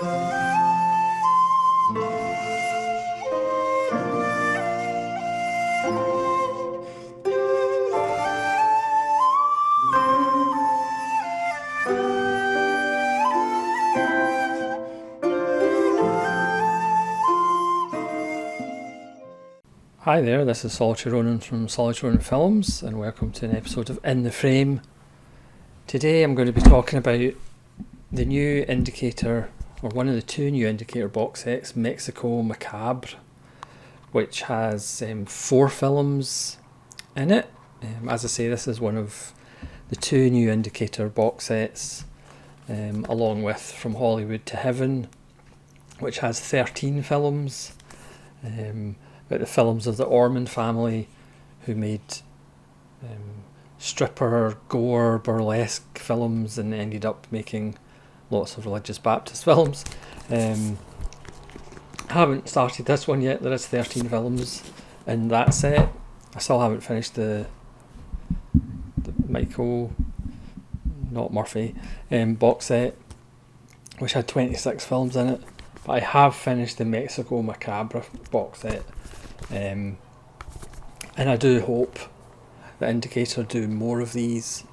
Hi there, this is Solitary Ronan from Solitary Ronan Films, and welcome to an episode of In the Frame. Today I'm going to be talking about the new Indicator, or one of the two new Indicator box sets, Mexico Macabre, which has 4 films in it. As I say, this is one of the two new Indicator box sets, along with From Hollywood to Heaven, which has 13 films. About the films of the Ormond family, who made stripper, gore, burlesque films and ended up making lots of religious Baptist films. I haven't started this one yet. There is 13 films in that set. I still haven't finished the Michael, not Murphy, box set, which had 26 films in it. But I have finished the Mexico Macabre box set. And I do hope that Indicator do more of these,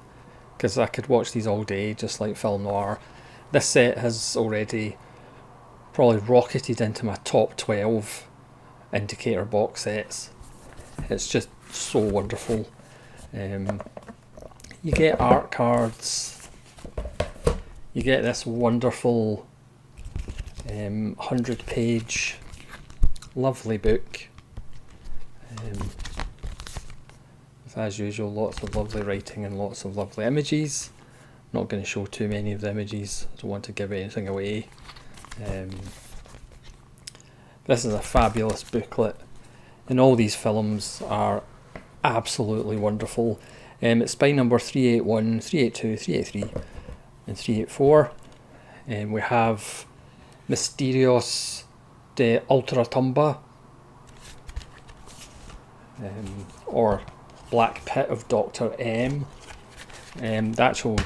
because I could watch these all day, just like film noir. This set has already probably rocketed into my top 12 Indicator box sets. It's just so wonderful. You get art cards, you get this wonderful 100-page lovely book. As usual, lots of lovely writing and lots of lovely images. I'm not going to show too many of the images, I don't want to give anything away. This is a fabulous booklet, and all these films are absolutely wonderful. It's by number 381, 382, 383 and 384. We have Misterios de Ultratumba, or Black Pit of Dr. M. The actual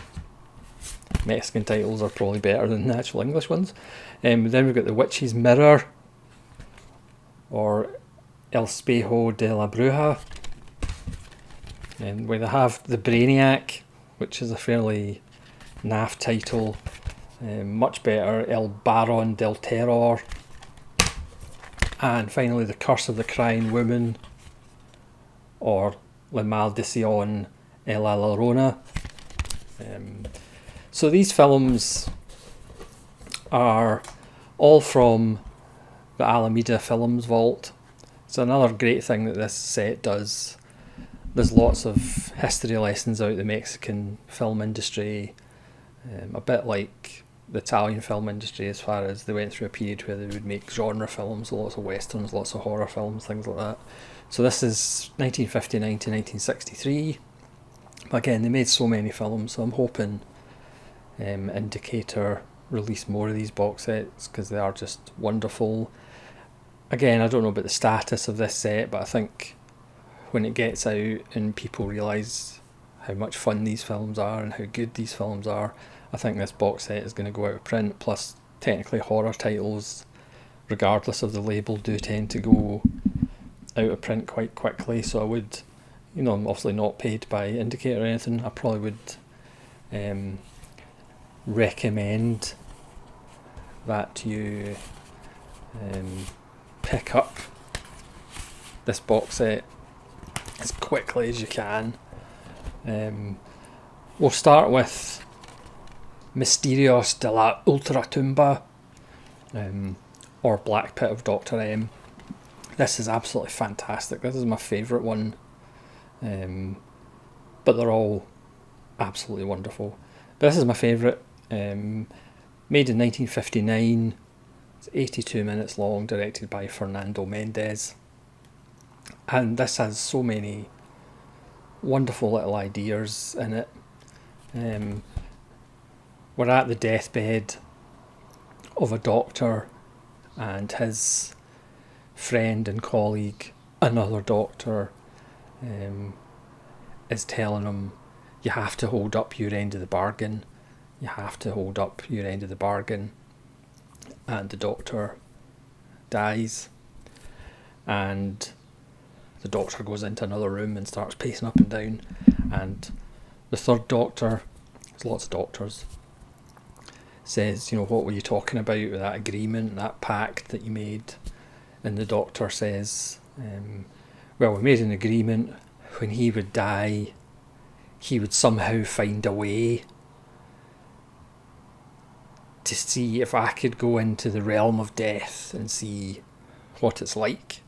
Mexican titles are probably better than the actual English ones. Then we've got The Witch's Mirror, or El Espejo de la Bruja. We have The Brainiac, which is a fairly naff title. Much better, El Baron del Terror. And finally The Curse of the Crying Woman, or La Maldición de la Llorona. So these films are all from the Alameda Films Vault. It's another great thing that this set does. There's lots of history lessons out the Mexican film industry, a bit like the Italian film industry, as far as they went through a period where they would make genre films, lots of westerns, lots of horror films, things like that. So this is 1959 to 1963. But again, they made so many films, so I'm hoping Indicator release more of these box sets, because they are just wonderful. Again, I don't know about the status of this set, but I think when it gets out and people realise how much fun these films are and how good these films are, I think this box set is going to go out of print. Plus, technically horror titles, regardless of the label, do tend to go out of print quite quickly. So I would, I'm obviously not paid by Indicator or anything, I probably would recommend that you pick up this box set as quickly as you can. We'll start with Misterios de la Ultratumba, or Black Pit of Dr. M. This is absolutely fantastic. This is my favourite one, but they're all absolutely wonderful. But this is my favourite. Made in 1959. It's 82 minutes long, directed by Fernando Mendes. And this has so many wonderful little ideas in it. We're at the deathbed of a doctor and his friend and colleague, another doctor, is telling him, you have to hold up your end of the bargain. You have to hold up your end of the bargain. and the Doctor dies, and the Doctor goes into another room and starts pacing up and down, and the third Doctor, there's lots of Doctors, says, what were you talking about with that agreement, that pact that you made? And the Doctor says, well, we made an agreement. When he would die, he would somehow find a way to see if I could go into the realm of death and see what it's like.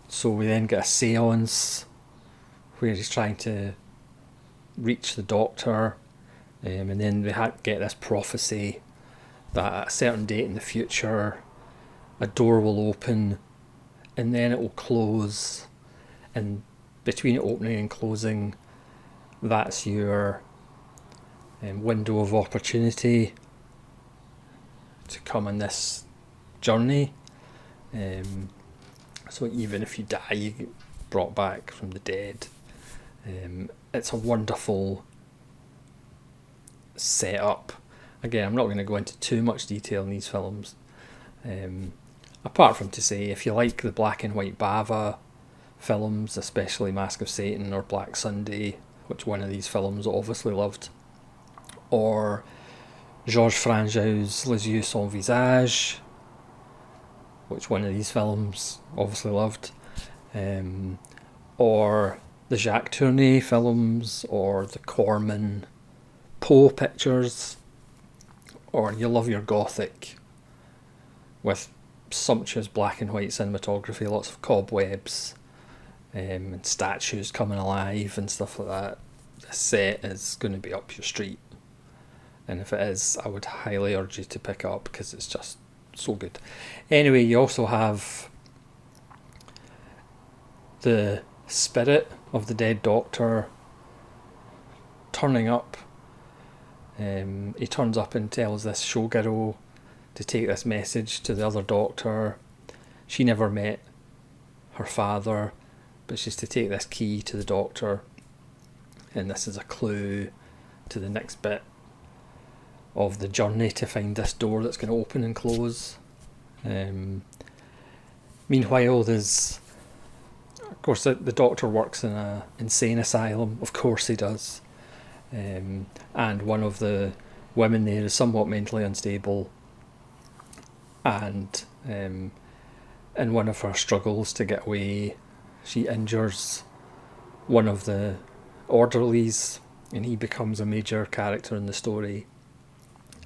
So we then get a seance where he's trying to reach the Doctor, and then we get this prophecy that at a certain date in the future a door will open and then it will close, and between it opening and closing, that's your window of opportunity to come on this journey. So even if you die, you get brought back from the dead. It's a wonderful setup. Again, I'm not going to go into too much detail in these films, apart from to say, if you like the black and white Bava films, especially Mask of Satan or Black Sunday, which one of these films obviously loved, or Georges Franjoul's Les Yeux Sans Visage, which one of these films obviously loved, or the Jacques Tourneur films, or the Corman Poe pictures, or you love your Gothic with sumptuous black and white cinematography, lots of cobwebs, and statues coming alive and stuff like that, this set is going to be up your street. And if it is, I would highly urge you to pick it up because it's just so good. Anyway, you also have the spirit of the dead Doctor turning up. He turns up and tells this showgirl to take this message to the other Doctor. She never met her father, but she's to take this key to the Doctor, and this is a clue to the next bit of the journey to find this door that's going to open and close. Meanwhile, there's, of course, the Doctor works in an insane asylum. Of course he does. And one of the women there is somewhat mentally unstable, and in one of her struggles to get away, she injures one of the orderlies, and he becomes a major character in the story.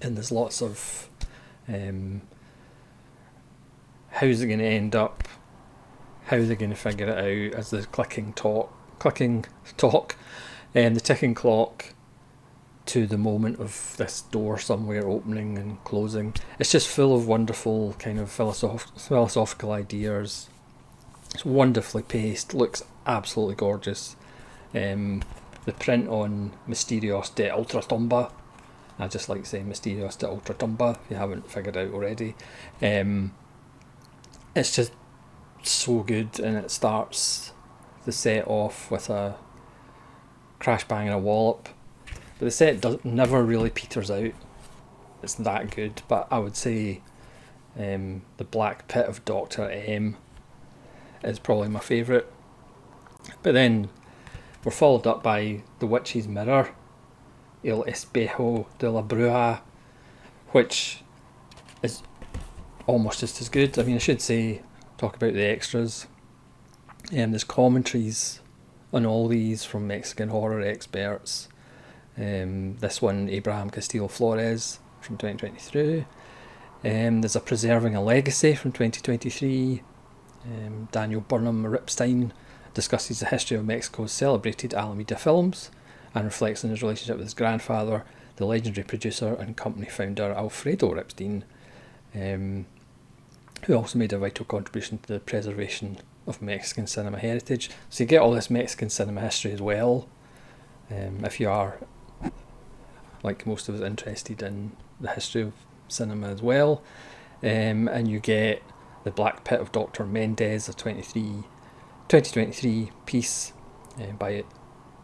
And there's lots of how's it going to end up, how they're going to figure it out as the clicking talk, and the ticking clock to the moment of this door somewhere opening and closing. It's just full of wonderful kind of philosophical ideas. It's wonderfully paced, looks absolutely gorgeous. The print on Mysterios de Ultratumba, I just like saying Mysterios de Ultratumba if you haven't figured out already. It's just so good, and it starts the set off with a crash bang and a wallop. But the set never really peters out. It's that good. But I would say the Black Pit of Dr. M is probably my favourite. But then we're followed up by The Witch's Mirror, El Espejo de la Bruja, which is almost just as good. I mean, I should say, talk about the extras. There's commentaries on all these from Mexican horror experts. This one, Abraham Castillo Flores from 2023. There's a Preserving a Legacy from 2023. Daniel Burnham Ripstein discusses the history of Mexico's celebrated Alameda films and reflects on his relationship with his grandfather, the legendary producer and company founder Alfredo Ripstein, who also made a vital contribution to the preservation of Mexican cinema heritage. So you get all this Mexican cinema history as well, if you are, like most of us, interested in the history of cinema as well. And you get The Black Pit of Dr. Mendez, a 2023 piece by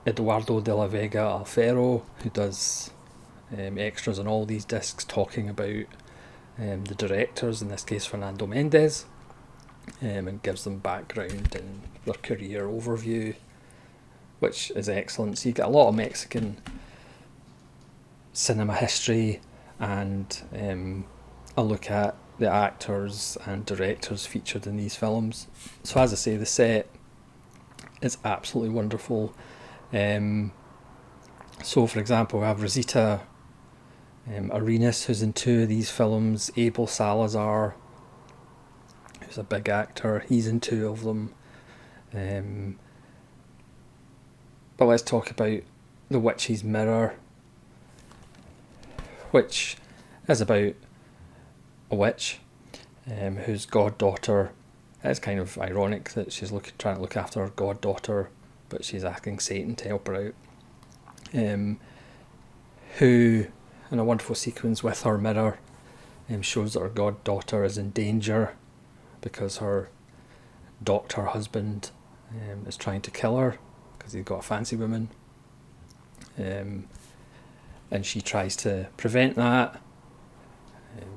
Eduardo de la Vega Alfero, who does extras on all these discs talking about the directors, in this case Fernando Mendes, and gives them background and their career overview, which is excellent. So you get a lot of Mexican cinema history and a look at the actors and directors featured in these films. So as I say, the set is absolutely wonderful. So for example, we have Rosita Arenas, who's in 2 of these films. Abel Salazar, who's a big actor, he's in 2 of them. But let's talk about The Witch's Mirror, which is about a witch whose goddaughter. It's kind of ironic that she's trying to look after her goddaughter, but she's asking Satan to help her out. Who, in a wonderful sequence with her mirror, shows that her goddaughter is in danger because her doctor husband is trying to kill her because he's got a fancy woman. And she tries to prevent that.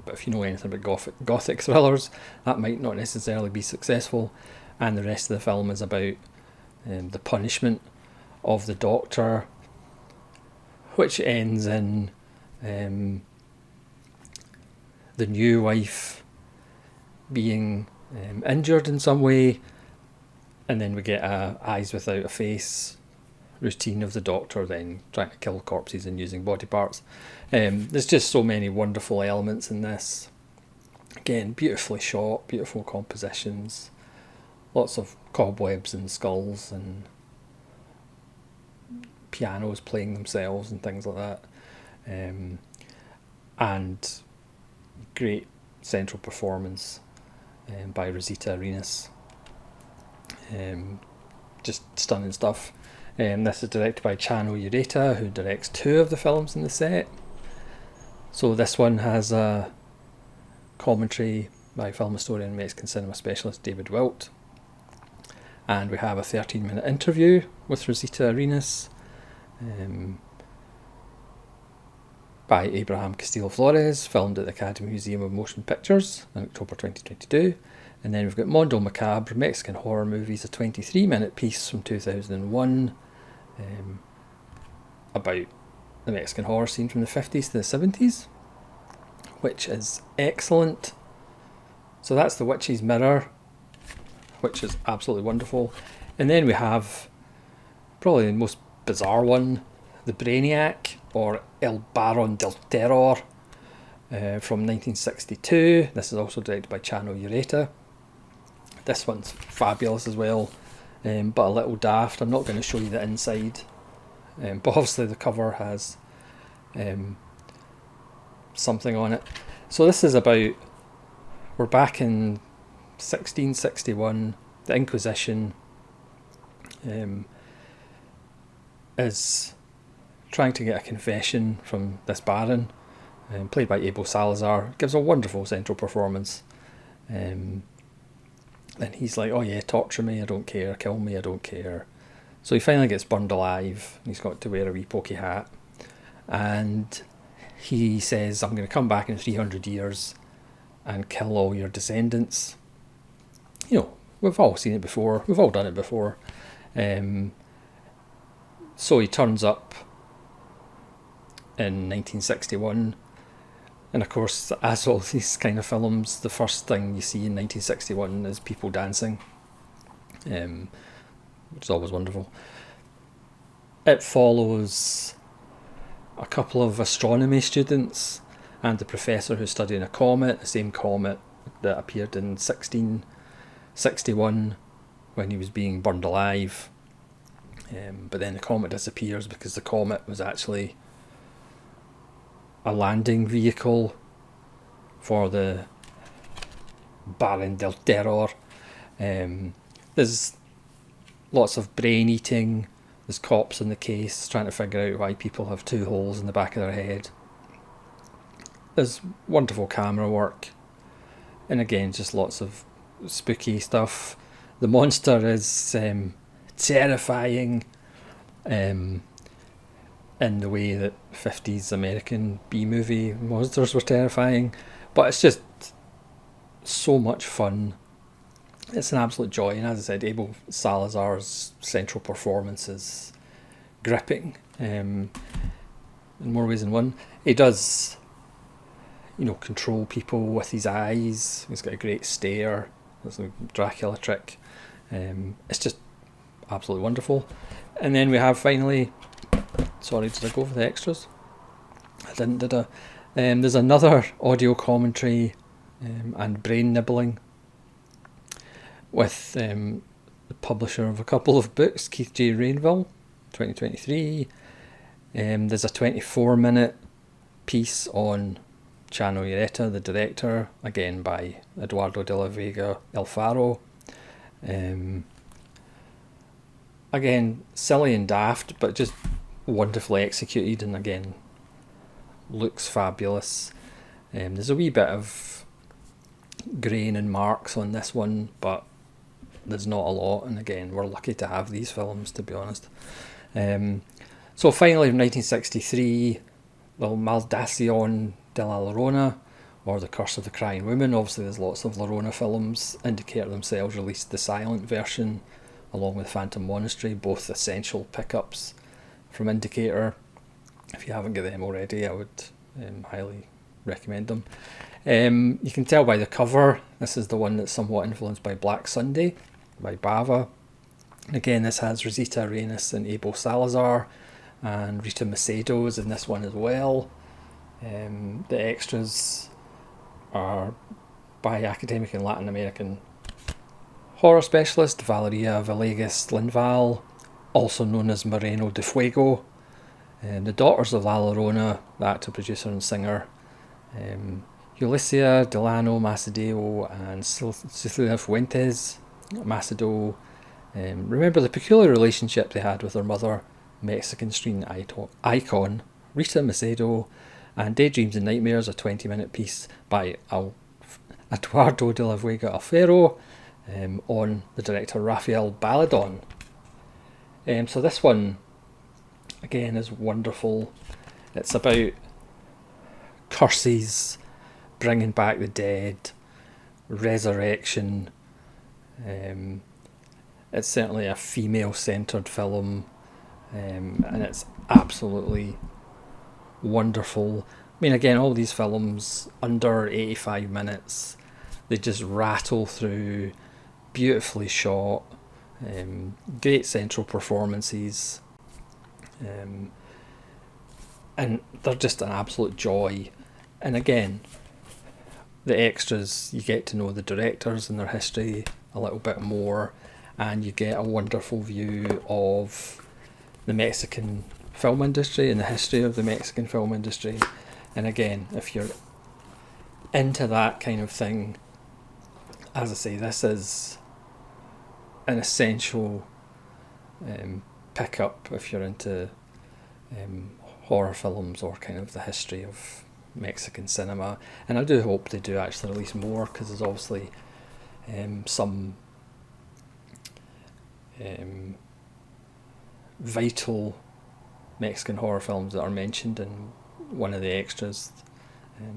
But if you know anything about gothic thrillers, that might not necessarily be successful. And the rest of the film is about the punishment of the doctor, which ends in the new wife being injured in some way, and then we get a eyes without a face routine of the doctor then trying to kill corpses and using body parts. There's just so many wonderful elements in this. Again, beautifully shot, beautiful compositions, lots of cobwebs and skulls and pianos playing themselves and things like that. And great central performance by Rosita Arenas. Just stunning stuff. This is directed by Chano Ureta, who directs 2 of the films in the set. So this one has a commentary by film historian and Mexican cinema specialist David Wilt. And we have a 13-minute interview with Rosita Arenas by Abraham Castillo Flores, filmed at the Academy Museum of Motion Pictures in October 2022. And then we've got Mondo Macabre, Mexican horror movies, a 23-minute piece from 2001 about the Mexican horror scene from the 50s to the 70s, which is excellent. So that's The Witch's Mirror, which is absolutely wonderful. And then we have probably the most bizarre one, The Brainiac, or El Baron del Terror, from 1962. This is also directed by Chano Ureta. This one's fabulous as well, but a little daft. I'm not going to show you the inside, but obviously the cover has something on it. So this is about, we're back in 1661, the Inquisition is trying to get a confession from this baron, played by Abel Salazar. Gives a wonderful central performance. And he's like, oh yeah, torture me, I don't care, kill me, I don't care. So he finally gets burned alive, and he's got to wear a wee pokey hat. And he says, I'm going to come back in 300 years and kill all your descendants. You know, we've all seen it before, we've all done it before. So he turns up in 1961, and of course, as all these kind of films, the first thing you see in 1961 is people dancing, which is always wonderful. It follows a couple of astronomy students and the professor who's studying a comet, the same comet that appeared in 1661 when he was being burned alive. But then the comet disappears because the comet was actually a landing vehicle for the Baron del Terror. There's lots of brain eating. There's cops in the case trying to figure out why people have 2 holes in the back of their head. There's wonderful camera work, and again just lots of spooky stuff. The monster is terrifying. in the way that 50s American B-movie monsters were terrifying, but it's just so much fun. It's an absolute joy, and as I said, Abel Salazar's central performance is gripping in more ways than one. He does, control people with his eyes. He's got a great stare. There's a Dracula trick. It's just absolutely wonderful. And then we have finally, sorry, did I go for the extras? I didn't, did I? There's another audio commentary and brain nibbling with the publisher of a couple of books, Keith J. Rainville, 2023. There's a 24-minute piece on Chano Ureta, the director, again by Eduardo de la Vega Alfaro. Again, silly and daft, but just wonderfully executed, and again, looks fabulous. There's a wee bit of grain and marks on this one, but there's not a lot, and again, we're lucky to have these films, to be honest. So finally, in 1963, the Maldición de la Llorona, or The Curse of the Crying Woman. Obviously there's lots of Llorona films. Indicator themselves released the silent version along with Phantom Monastery, both essential pickups from Indicator. If you haven't got them already, I would highly recommend them. You can tell by the cover, this is the one that's somewhat influenced by Black Sunday by Bava. And again, this has Rosita Arenas and Abel Salazar, and Rita Macedo is in this one as well. The extras are by academic and Latin American horror specialist Valeria Villegas Linval, also known as Moreno de Fuego. The daughters of La Llorona, the actor, producer and singer, Ulicia Delano Macedeo and Cecilia Fuentes Macedo. Remember the peculiar relationship they had with their mother, Mexican screen icon Rita Macedo, and Daydreams and Nightmares, a 20-minute piece by Eduardo de la Vega Alfaro on the director Rafael Baladon. So this one, again, is wonderful. It's about curses, bringing back the dead, resurrection. It's certainly a female-centred film, and it's absolutely wonderful. I mean, again, all these films under 85 minutes, they just rattle through, beautifully shot, great central performances, and they're just an absolute joy. And again, the extras, you get to know the directors and their history a little bit more, and you get a wonderful view of the Mexican film industry and the history of the Mexican film industry. And again, if you're into that kind of thing, as I say, this is an essential pickup if you're into horror films or kind of the history of Mexican cinema. And I do hope they do actually release more, because there's obviously some vital Mexican horror films that are mentioned in one of the extras,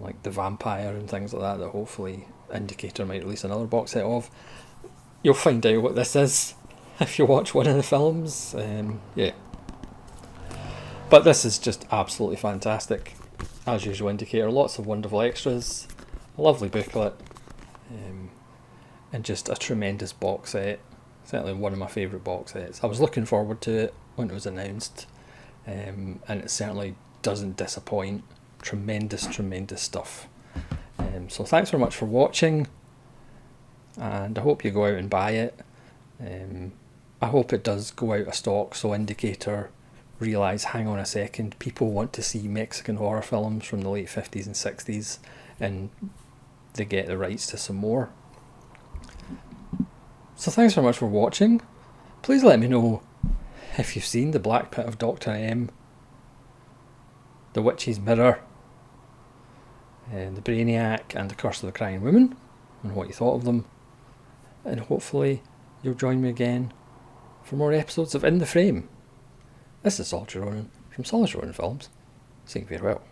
like The Vampire and things like that hopefully Indicator might release another box set of. You'll find out what this is if you watch one of the films. Yeah. But this is just absolutely fantastic. As usual, Indicator, lots of wonderful extras, a lovely booklet, and just a tremendous box set. Certainly one of my favourite box sets. I was looking forward to it when it was announced, and it certainly doesn't disappoint. Tremendous stuff. So thanks very much for watching, and I hope you go out and buy it. I hope it does go out of stock, so Indicator realise, hang on a second, people want to see Mexican horror films from the late 50s and 60s, and they get the rights to some more. So thanks very much for watching. Please let me know if you've seen The Black Pit of Dr. M, The Witch's Mirror, The Brainiac and The Curse of the Crying Woman, and what you thought of them. And hopefully you'll join me again for more episodes of In the Frame. This is Saul Ronan from from Solid Children Films, saying farewell.